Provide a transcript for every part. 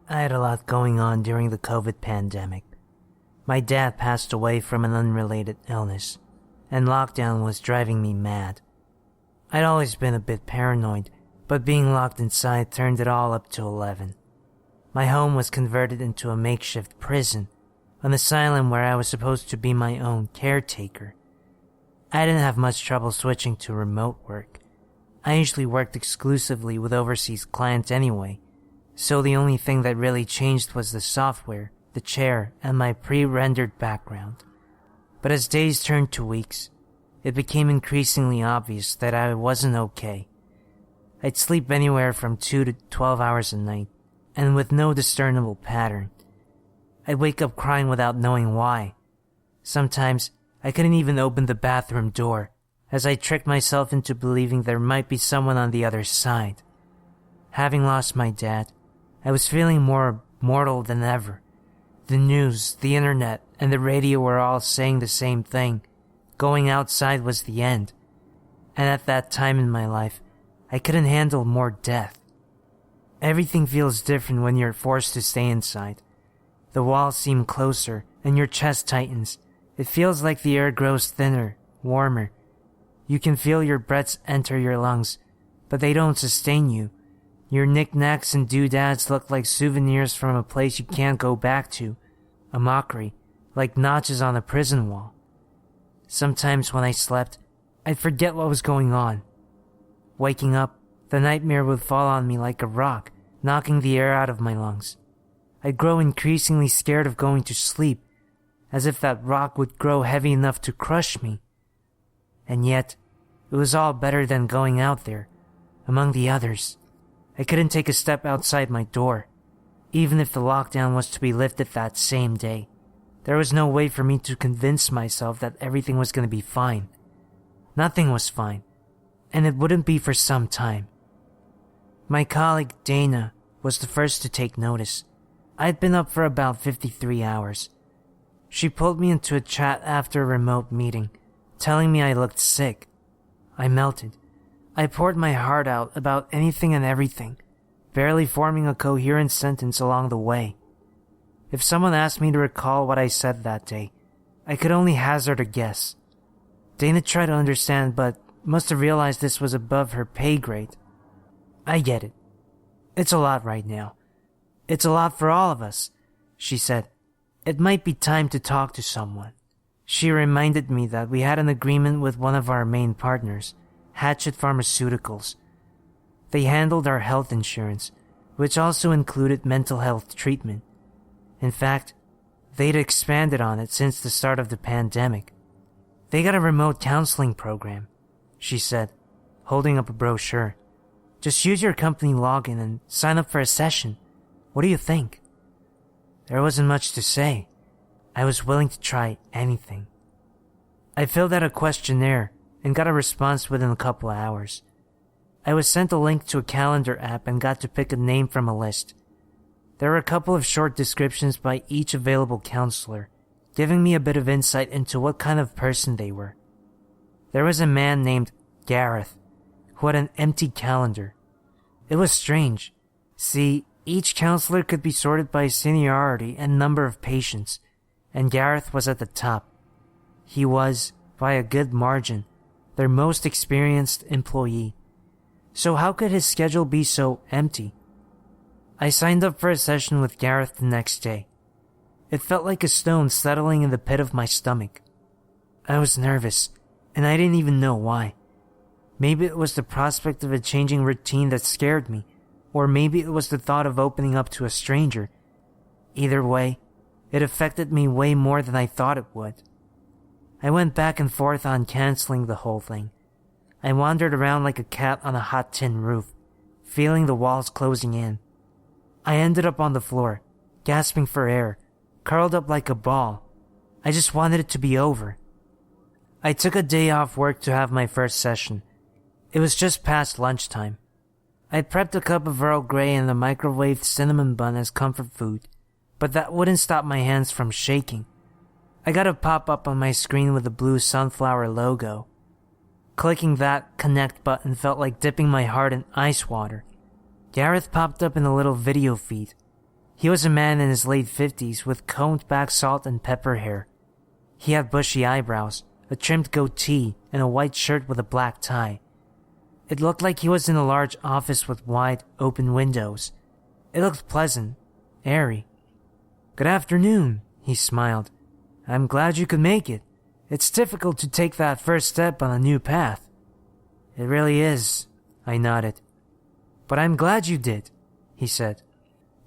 I had a lot going on during the COVID pandemic. My dad passed away from an unrelated illness, and lockdown was driving me mad. I'd always been a bit paranoid, but being locked inside turned it all up to 11. My home was converted into a makeshift prison, an asylum where I was supposed to be my own caretaker. I didn't have much trouble switching to remote work. I usually worked exclusively with overseas clients anyway, so the only thing that really changed was the software, the chair, and my pre-rendered background. But as days turned to weeks, it became increasingly obvious that I wasn't okay. I'd sleep anywhere from 2 to 12 hours a night, and with no discernible pattern. I'd wake up crying without knowing why. Sometimes I couldn't even open the bathroom door, as I tricked myself into believing there might be someone on the other side. Having lost my dad, I was feeling more mortal than ever. The news, the internet, and the radio were all saying the same thing. Going outside was the end. And at that time in my life, I couldn't handle more death. Everything feels different when you're forced to stay inside. The walls seem closer, and your chest tightens. It feels like the air grows thinner, warmer. You can feel your breaths enter your lungs, but they don't sustain you. Your knickknacks and doodads look like souvenirs from a place you can't go back to. A mockery, like notches on a prison wall. Sometimes when I slept, I'd forget what was going on. Waking up, the nightmare would fall on me like a rock, knocking the air out of my lungs. I'd grow increasingly scared of going to sleep, as if that rock would grow heavy enough to crush me. And yet, it was all better than going out there, among the others. I couldn't take a step outside my door, even if the lockdown was to be lifted that same day. There was no way for me to convince myself that everything was going to be fine. Nothing was fine, and it wouldn't be for some time. My colleague Dana was the first to take notice. I'd been up for about 53 hours. She pulled me into a chat after a remote meeting, telling me I looked sick. I melted. I poured my heart out about anything and everything, barely forming a coherent sentence along the way. If someone asked me to recall what I said that day, I could only hazard a guess. Dana tried to understand, but must have realized this was above her pay grade. I get it. It's a lot right now. It's a lot for all of us, she said. It might be time to talk to someone. She reminded me that we had an agreement with one of our main partners, Hatchet Pharmaceuticals. They handled our health insurance, which also included mental health treatment. In fact, they'd expanded on it since the start of the pandemic. They got a remote counseling program, she said, holding up a brochure. Just use your company login and sign up for a session. What do you think? There wasn't much to say. I was willing to try anything. I filled out a questionnaire and got a response within a couple of hours. I was sent a link to a calendar app and got to pick a name from a list. There were a couple of short descriptions by each available counselor, giving me a bit of insight into what kind of person they were. There was a man named Gareth, who had an empty calendar. It was strange. See, each counselor could be sorted by seniority and number of patients, and Gareth was at the top. He was, by a good margin, their most experienced employee. So how could his schedule be so empty? I signed up for a session with Gareth the next day. It felt like a stone settling in the pit of my stomach. I was nervous, and I didn't even know why. Maybe it was the prospect of a changing routine that scared me, or maybe it was the thought of opening up to a stranger. Either way, it affected me way more than I thought it would. I went back and forth on canceling the whole thing. I wandered around like a cat on a hot tin roof, feeling the walls closing in. I ended up on the floor, gasping for air, curled up like a ball. I just wanted it to be over. I took a day off work to have my first session. It was just past lunchtime. I prepped a cup of Earl Grey and a microwaved cinnamon bun as comfort food, but that wouldn't stop my hands from shaking. I got a pop-up on my screen with the blue sunflower logo. Clicking that connect button felt like dipping my heart in ice water. Gareth popped up in a little video feed. He was a man in his late 50s with combed back salt and pepper hair. He had bushy eyebrows, a trimmed goatee, and a white shirt with a black tie. It looked like he was in a large office with wide, open windows. It looked pleasant, airy. "Good afternoon," he smiled. "I'm glad you could make it. It's difficult to take that first step on a new path." "It really is," I nodded. "But I'm glad you did," he said.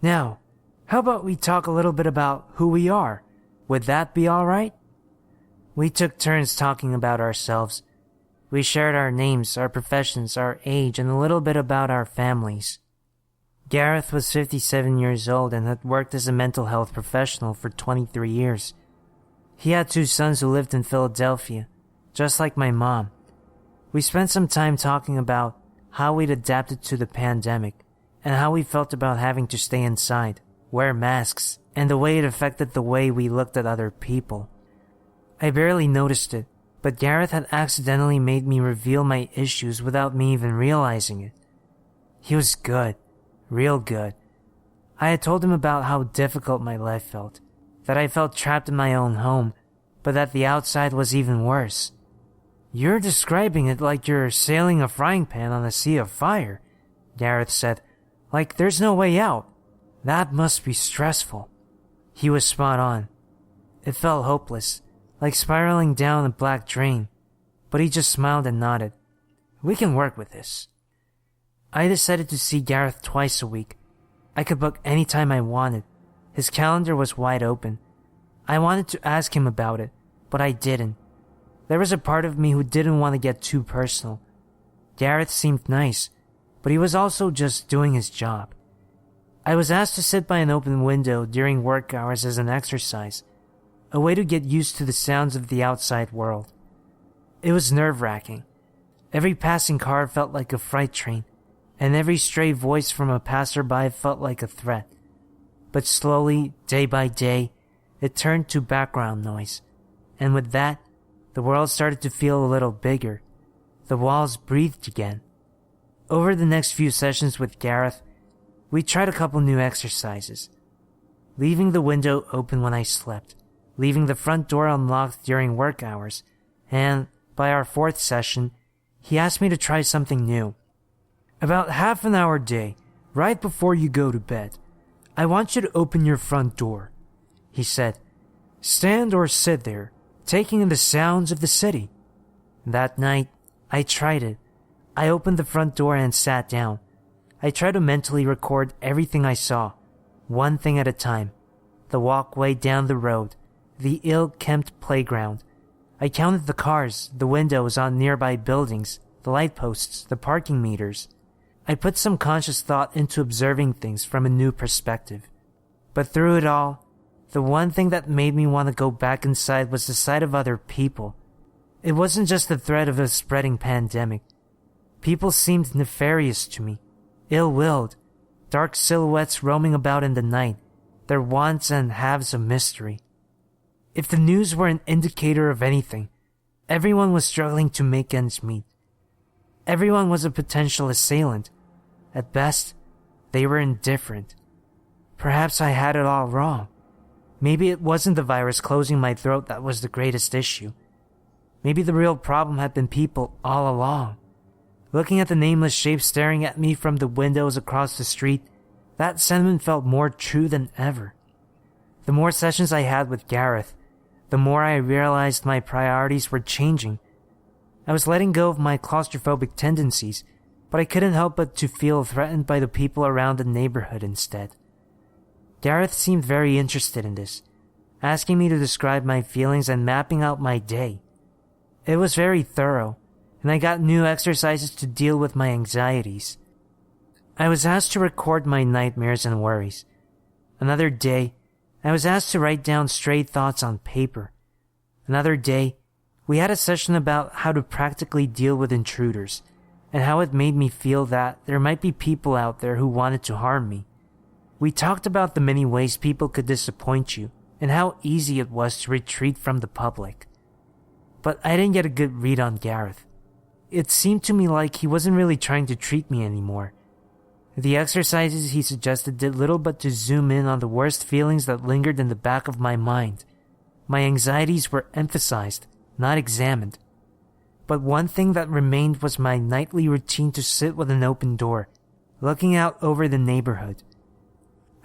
"Now, how about we talk a little bit about who we are? Would that be all right?" We took turns talking about ourselves. We shared our names, our professions, our age, and a little bit about our families. Gareth was 57 years old and had worked as a mental health professional for 23 years. He had 2 sons who lived in Philadelphia, just like my mom. We spent some time talking about how we'd adapted to the pandemic and how we felt about having to stay inside, wear masks, and the way it affected the way we looked at other people. I barely noticed it, but Gareth had accidentally made me reveal my issues without me even realizing it. He was good, real good. I had told him about how difficult my life felt, that I felt trapped in my own home, but that the outside was even worse. "You're describing it like you're sailing a frying pan on a sea of fire," Gareth said. "Like there's no way out. That must be stressful." He was spot on. It felt hopeless, like spiraling down a black drain, but he just smiled and nodded. "We can work with this." I decided to see Gareth twice a week. I could book any time I wanted. His calendar was wide open. I wanted to ask him about it, but I didn't. There was a part of me who didn't want to get too personal. Gareth seemed nice, but he was also just doing his job. I was asked to sit by an open window during work hours as an exercise, a way to get used to the sounds of the outside world. It was nerve-wracking. Every passing car felt like a freight train, and every stray voice from a passerby felt like a threat. But slowly, day by day, it turned to background noise, and with that, the world started to feel a little bigger. The walls breathed again. Over the next few sessions with Gareth, we tried a couple new exercises. Leaving the window open when I slept, leaving the front door unlocked during work hours, and by our 4th session, he asked me to try something new. "About half an hour a day, right before you go to bed, I want you to open your front door," he said. "Stand or sit there, taking in the sounds of the city." That night, I tried it. I opened the front door and sat down. I tried to mentally record everything I saw, one thing at a time. The walkway down the road, the ill-kempt playground. I counted the cars, the windows on nearby buildings, the light posts, the parking meters. I put some conscious thought into observing things from a new perspective. But through it all, the one thing that made me want to go back inside was the sight of other people. It wasn't just the threat of a spreading pandemic. People seemed nefarious to me, ill-willed, dark silhouettes roaming about in the night, their wants and haves a mystery. If the news were an indicator of anything, everyone was struggling to make ends meet. Everyone was a potential assailant. At best, they were indifferent. Perhaps I had it all wrong. Maybe it wasn't the virus closing my throat that was the greatest issue. Maybe the real problem had been people all along. Looking at the nameless shape staring at me from the windows across the street, that sentiment felt more true than ever. The more sessions I had with Gareth, the more I realized my priorities were changing. I was letting go of my claustrophobic tendencies, but I couldn't help but to feel threatened by the people around the neighborhood instead. Gareth seemed very interested in this, asking me to describe my feelings and mapping out my day. It was very thorough, and I got new exercises to deal with my anxieties. I was asked to record my nightmares and worries. Another day, I was asked to write down stray thoughts on paper. Another day, we had a session about how to practically deal with intruders, and how it made me feel that there might be people out there who wanted to harm me. We talked about the many ways people could disappoint you, and how easy it was to retreat from the public. But I didn't get a good read on Gareth. It seemed to me like he wasn't really trying to treat me anymore. The exercises he suggested did little but to zoom in on the worst feelings that lingered in the back of my mind. My anxieties were emphasized, not examined. But one thing that remained was my nightly routine to sit with an open door, looking out over the neighborhood.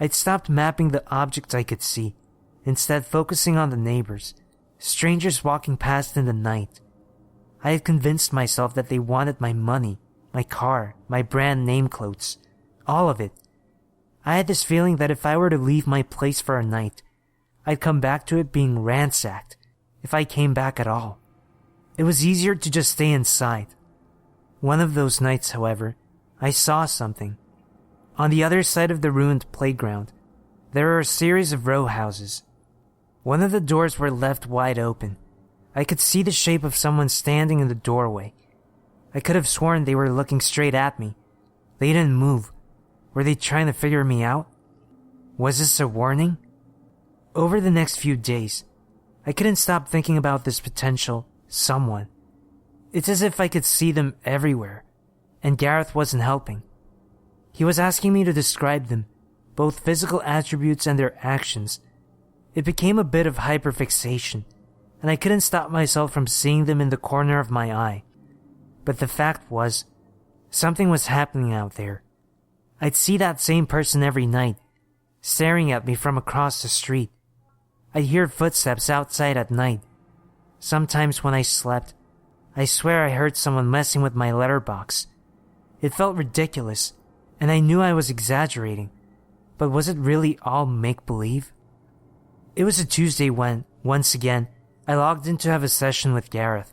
I'd stopped mapping the objects I could see, instead focusing on the neighbors, strangers walking past in the night. I had convinced myself that they wanted my money, my car, my brand name clothes, all of it. I had this feeling that if I were to leave my place for a night, I'd come back to it being ransacked, if I came back at all. It was easier to just stay inside. One of those nights, however, I saw something. On the other side of the ruined playground, there were a series of row houses. One of the doors were left wide open. I could see the shape of someone standing in the doorway. I could have sworn they were looking straight at me. They didn't move. Were they trying to figure me out? Was this a warning? Over the next few days, I couldn't stop thinking about this potential someone. It's as if I could see them everywhere, and Gareth wasn't helping. He was asking me to describe them, both physical attributes and their actions. It became a bit of hyperfixation, and I couldn't stop myself from seeing them in the corner of my eye. But the fact was, something was happening out there. I'd see that same person every night, staring at me from across the street. I'd hear footsteps outside at night. Sometimes when I slept, I swear I heard someone messing with my letterbox. It felt ridiculous, and I knew I was exaggerating. But was it really all make-believe? It was a Tuesday when, once again, I logged in to have a session with Gareth.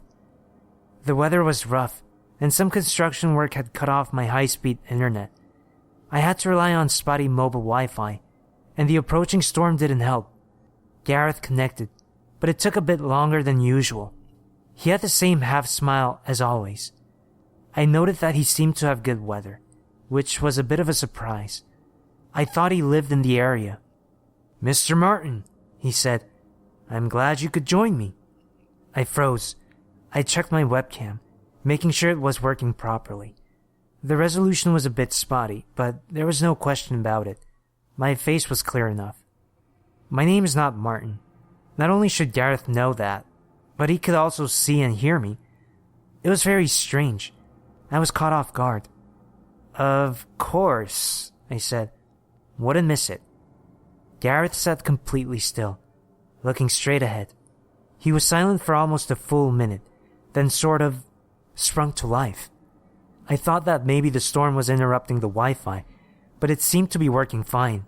The weather was rough, and some construction work had cut off my high-speed internet. I had to rely on spotty mobile Wi-Fi, and the approaching storm didn't help. Gareth connected, but it took a bit longer than usual. He had the same half-smile as always. I noted that he seemed to have good weather, which was a bit of a surprise. I thought he lived in the area. "Mr. Martin," he said, "I'm glad you could join me." I froze. I checked my webcam, making sure it was working properly. The resolution was a bit spotty, but there was no question about it. My face was clear enough. My name is not Martin. Not only should Gareth know that, but he could also see and hear me. It was very strange. I was caught off guard. "Of course," I said. "Wouldn't miss it." Gareth sat completely still, looking straight ahead. He was silent for almost a full minute, then sort of sprung to life. I thought that maybe the storm was interrupting the Wi-Fi, but it seemed to be working fine.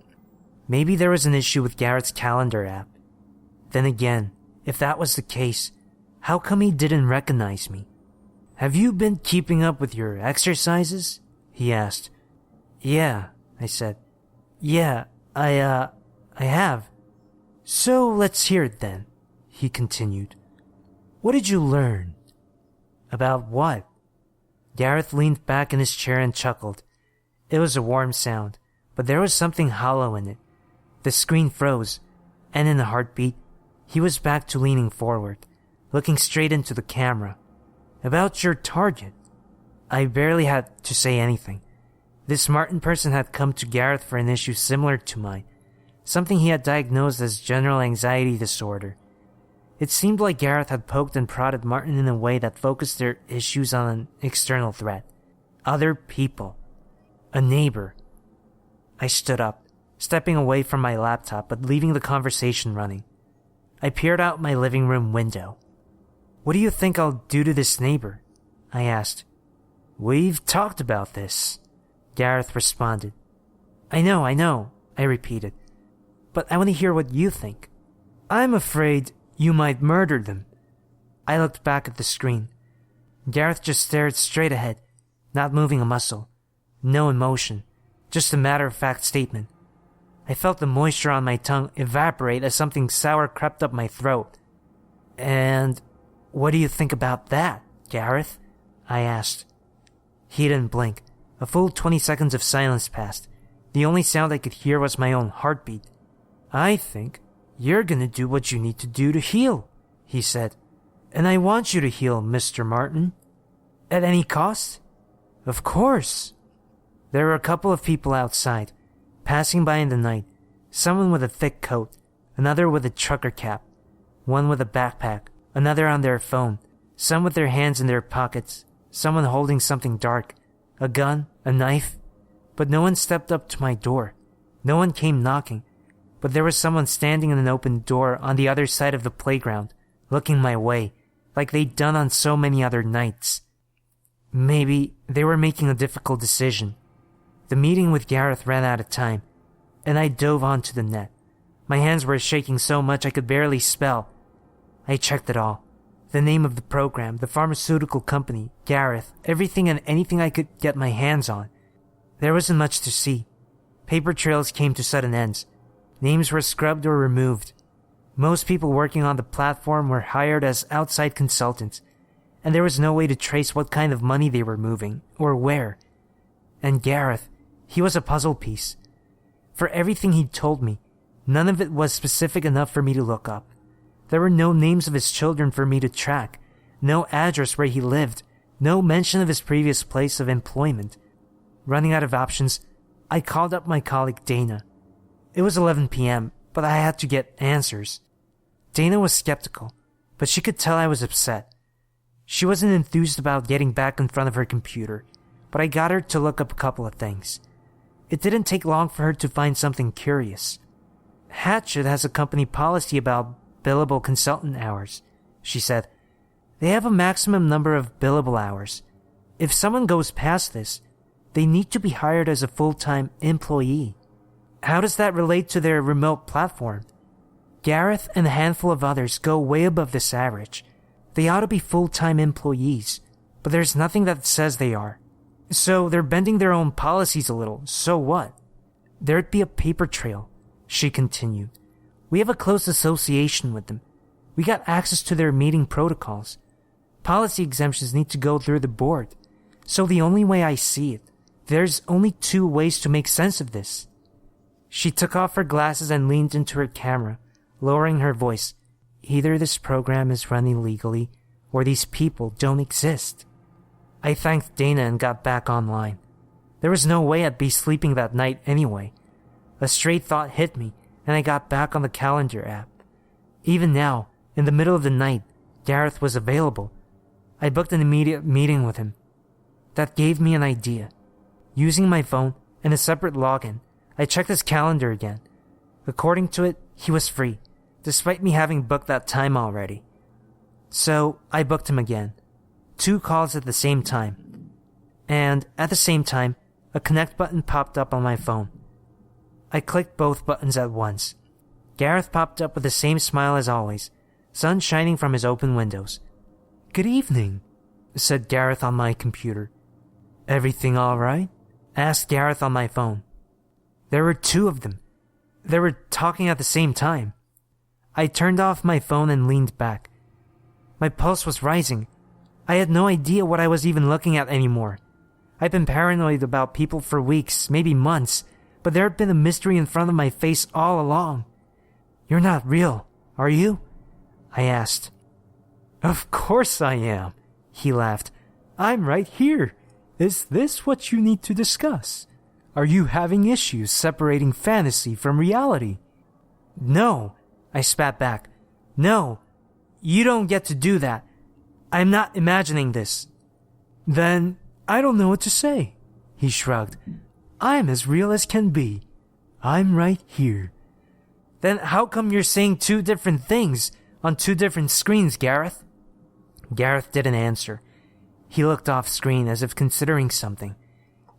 Maybe there was an issue with Garrett's calendar app. Then again, if that was the case, how come he didn't recognize me? "Have you been keeping up with your exercises?" he asked. "Yeah," I said. "Yeah, I have." "So let's hear it then," he continued. "What did you learn?" "About what?" Gareth leaned back in his chair and chuckled. It was a warm sound, but there was something hollow in it. The screen froze, and in a heartbeat, he was back to leaning forward, looking straight into the camera. "About your target." I barely had to say anything. This Martin person had come to Gareth for an issue similar to mine, something he had diagnosed as general anxiety disorder. It seemed like Gareth had poked and prodded Martin in a way that focused their issues on an external threat. Other people. A neighbor. I stood up, stepping away from my laptop but leaving the conversation running. I peered out my living room window. "What do you think I'll do to this neighbor?" I asked. "We've talked about this," Gareth responded. I know, I repeated. "But I want to hear what you think." "I'm afraid you might murder them." I looked back at the screen. Gareth just stared straight ahead, not moving a muscle. No emotion, just a matter-of-fact statement. I felt the moisture on my tongue evaporate as something sour crept up my throat. "And what do you think about that, Gareth?" I asked. He didn't blink. A full 20 seconds of silence passed. The only sound I could hear was my own heartbeat. "I think you're gonna do what you need to do to heal," he said. "And I want you to heal, Mr. Martin." "At any cost?" "Of course." There were a couple of people outside, passing by in the night, someone with a thick coat, another with a trucker cap, one with a backpack, another on their phone, some with their hands in their pockets, someone holding something dark, a gun, a knife. But no one stepped up to my door. No one came knocking, but there was someone standing in an open door on the other side of the playground, looking my way, like they'd done on so many other nights. Maybe they were making a difficult decision. The meeting with Gareth ran out of time, and I dove onto the net. My hands were shaking so much I could barely spell. I checked it all. The name of the program, the pharmaceutical company, Gareth, everything and anything I could get my hands on. There wasn't much to see. Paper trails came to sudden ends. Names were scrubbed or removed. Most people working on the platform were hired as outside consultants, and there was no way to trace what kind of money they were moving, or where. And Gareth, he was a puzzle piece. For everything he'd told me, none of it was specific enough for me to look up. There were no names of his children for me to track, no address where he lived, no mention of his previous place of employment. Running out of options, I called up my colleague Dana. It was 11 p.m., but I had to get answers. Dana was skeptical, but she could tell I was upset. She wasn't enthused about getting back in front of her computer, but I got her to look up a couple of things. It didn't take long for her to find something curious. Hatchet has a company policy about billable consultant hours, she said. They have a maximum number of billable hours. If someone goes past this, they need to be hired as a full-time employee. How does that relate to their remote platform? Gareth and a handful of others go way above this average. They ought to be full-time employees, but there's nothing that says they are. So they're bending their own policies a little, so what? There'd be a paper trail, she continued. We have a close association with them. We got access to their meeting protocols. Policy exemptions need to go through the board. So the only way I see it, there's only two ways to make sense of this. She took off her glasses and leaned into her camera, lowering her voice. Either this program is run illegally, or these people don't exist. I thanked Dana and got back online. There was no way I'd be sleeping that night anyway. A stray thought hit me, and I got back on the calendar app. Even now, in the middle of the night, Gareth was available. I booked an immediate meeting with him. That gave me an idea. Using my phone and a separate login, I checked his calendar again. According to it, he was free, despite me having booked that time already. So I booked him again. 2 calls at the same time. And at the same time, a connect button popped up on my phone. I clicked both buttons at once. Gareth popped up with the same smile as always, sun shining from his open windows. "Good evening," said Gareth on my computer. "Everything all right?" asked Gareth on my phone. There were 2 of them. They were talking at the same time. I turned off my phone and leaned back. My pulse was rising. I had no idea what I was even looking at anymore. I'd been paranoid about people for weeks, maybe months, but there had been a mystery in front of my face all along. "You're not real, are you?" I asked. "Of course I am," he laughed. "I'm right here. Is this what you need to discuss? Are you having issues separating fantasy from reality?" "No," I spat back. "No, you don't get to do that. I'm not imagining this." "Then I don't know what to say," he shrugged. "I'm as real as can be. I'm right here." "Then how come you're saying 2 different things on 2 different screens, Gareth?" Gareth didn't answer. He looked off screen as if considering something.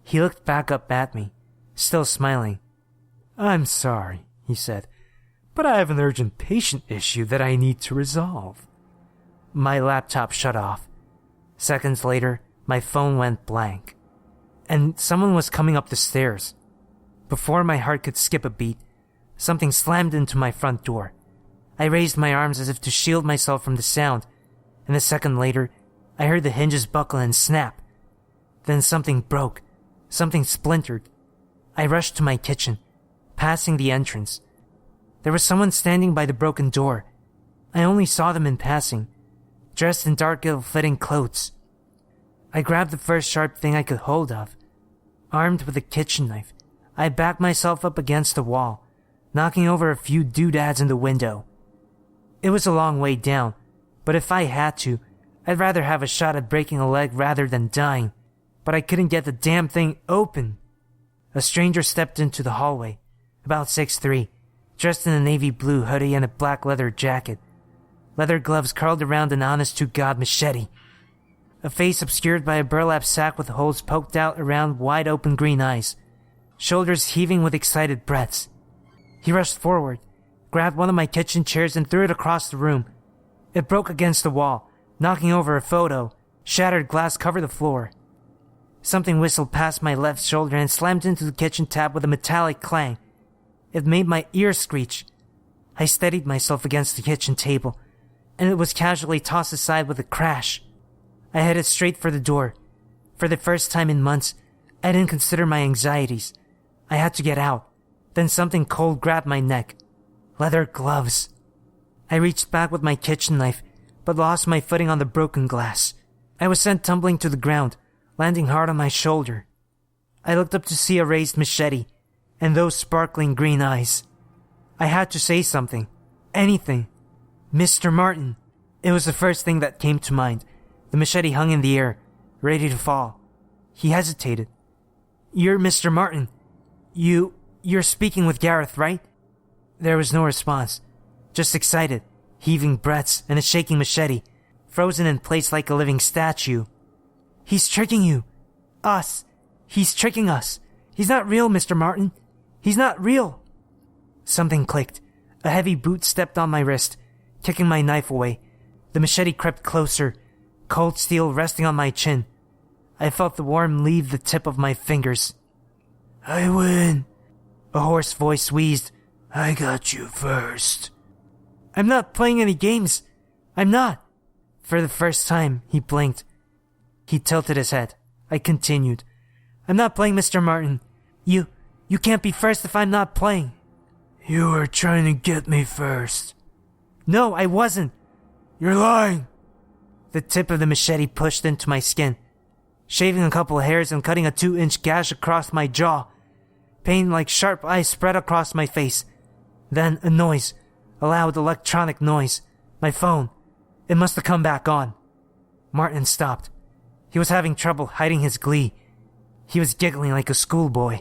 He looked back up at me, still smiling. "I'm sorry," he said, "but I have an urgent patient issue that I need to resolve." My laptop shut off. Seconds later, my phone went blank. And someone was coming up the stairs. Before my heart could skip a beat, something slammed into my front door. I raised my arms as if to shield myself from the sound, and a second later, I heard the hinges buckle and snap. Then something broke. Something splintered. I rushed to my kitchen, passing the entrance. There was someone standing by the broken door. I only saw them in passing, dressed in dark ill-fitting clothes. I grabbed the first sharp thing I could hold of. Armed with a kitchen knife, I backed myself up against the wall, knocking over a few doodads in the window. It was a long way down, but if I had to, I'd rather have a shot at breaking a leg rather than dying. But I couldn't get the damn thing open. A stranger stepped into the hallway, about 6'3", dressed in a navy blue hoodie and a black leather jacket. Leather gloves curled around an honest-to-God machete. A face obscured by a burlap sack with holes poked out around wide-open green eyes. Shoulders heaving with excited breaths. He rushed forward, grabbed one of my kitchen chairs and threw it across the room. It broke against the wall, knocking over a photo. Shattered glass covered the floor. Something whistled past my left shoulder and slammed into the kitchen tap with a metallic clang. It made my ears screech. I steadied myself against the kitchen table, and it was casually tossed aside with a crash. I headed straight for the door. For the first time in months, I didn't consider my anxieties. I had to get out. Then something cold grabbed my neck. Leather gloves. I reached back with my kitchen knife, but lost my footing on the broken glass. I was sent tumbling to the ground, landing hard on my shoulder. I looked up to see a raised machete, and those sparkling green eyes. I had to say something. Anything. Mr. Martin. It was the first thing that came to mind. The machete hung in the air, ready to fall. He hesitated. You're Mr. Martin. You're speaking with Gareth, right? There was no response. Just excited, heaving breaths and a shaking machete, frozen in place like a living statue. He's tricking you. Us. He's tricking us. He's not real, Mr. Martin. He's not real. Something clicked. A heavy boot stepped on my wrist, kicking my knife away. The machete crept closer, cold steel resting on my chin. I felt the warmth leave the tip of my fingers. I win. A hoarse voice wheezed. I got you first. I'm not playing any games. I'm not. For the first time, he blinked. He tilted his head. I continued. I'm not playing, Mr. Martin. You can't be first if I'm not playing. You were trying to get me first. No, I wasn't. You're lying. The tip of the machete pushed into my skin, shaving a couple of hairs and cutting a 2-inch gash across my jaw. Pain like sharp eyes spread across my face. Then a noise, a loud electronic noise. My phone. It must have come back on. Martin stopped. He was having trouble hiding his glee. He was giggling like a schoolboy.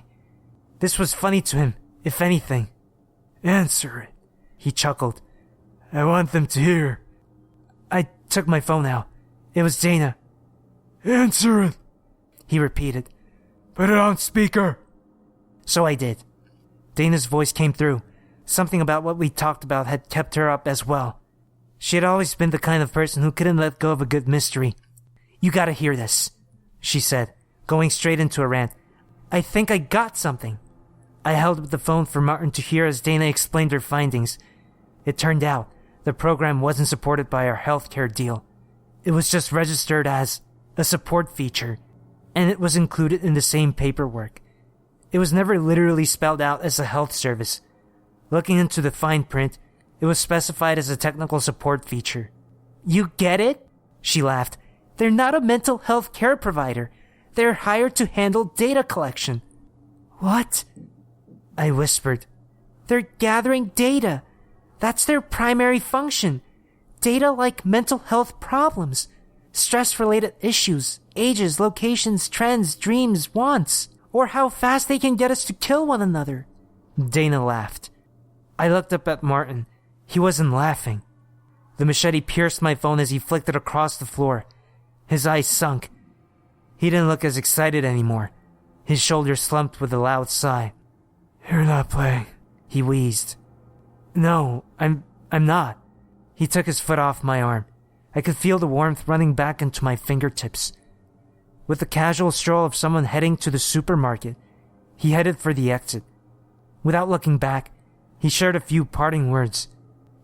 This was funny to him, if anything. Answer it, he chuckled. I want them to hear. I took my phone out. It was Dana. Answer it, he repeated. Put it on speaker. So I did. Dana's voice came through. Something about what we talked about had kept her up as well. She had always been the kind of person who couldn't let go of a good mystery. You gotta hear this, she said, going straight into a rant. I think I got something. I held up the phone for Martin to hear as Dana explained her findings. It turned out the program wasn't supported by our healthcare deal. It was just registered as a support feature, and it was included in the same paperwork. It was never literally spelled out as a health service. Looking into the fine print, it was specified as a technical support feature. You get it? She laughed. They're not a mental health care provider. They're hired to handle data collection. What? I whispered. They're gathering data. That's their primary function. Data like mental health problems, stress-related issues, ages, locations, trends, dreams, wants, or how fast they can get us to kill one another. Dana laughed. I looked up at Martin. He wasn't laughing. The machete pierced my phone as he flicked it across the floor. His eyes sunk. He didn't look as excited anymore. His shoulders slumped with a loud sigh. You're not playing, he wheezed. No, I'm not. He took his foot off my arm. I could feel the warmth running back into my fingertips. With the casual stroll of someone heading to the supermarket, he headed for the exit. Without looking back, he shared a few parting words.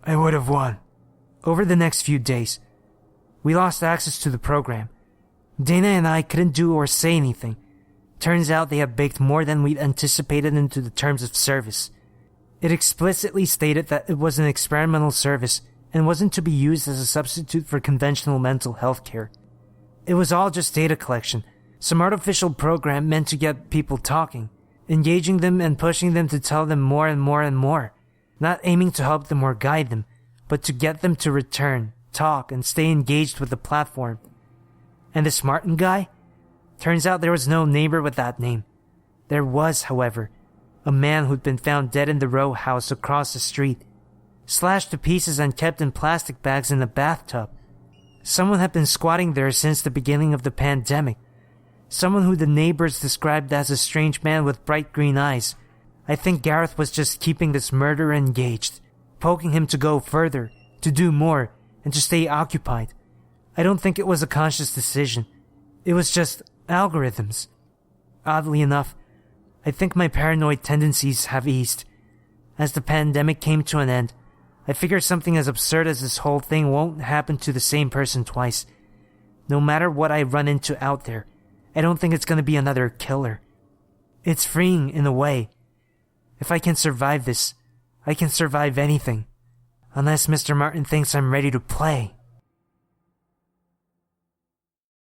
I would have won. Over the next few days, we lost access to the program. Dana and I couldn't do or say anything. Turns out they had baked more than we'd anticipated into the terms of service. It explicitly stated that it was an experimental service and wasn't to be used as a substitute for conventional mental health care. It was all just data collection, Some artificial program meant to get people talking, engaging them and pushing them to tell them more and more and more, not aiming to help them or guide them, but to get them to return, talk, and stay engaged with the platform. And this Martin guy? Turns out there was no neighbor with that name. There was, however, a man who'd been found dead in the row house across the street, slashed to pieces and kept in plastic bags in the bathtub. Someone had been squatting there since the beginning of the pandemic. Someone who the neighbors described as a strange man with bright green eyes. I think Gareth was just keeping this murderer engaged, poking him to go further, to do more, and to stay occupied. I don't think it was a conscious decision. It was just algorithms. Oddly enough, I think my paranoid tendencies have eased. As the pandemic came to an end, I figured something as absurd as this whole thing won't happen to the same person twice. No matter what I run into out there, I don't think it's going to be another killer. It's freeing in a way. If I can survive this, I can survive anything. Unless Mr. Martin thinks I'm ready to play.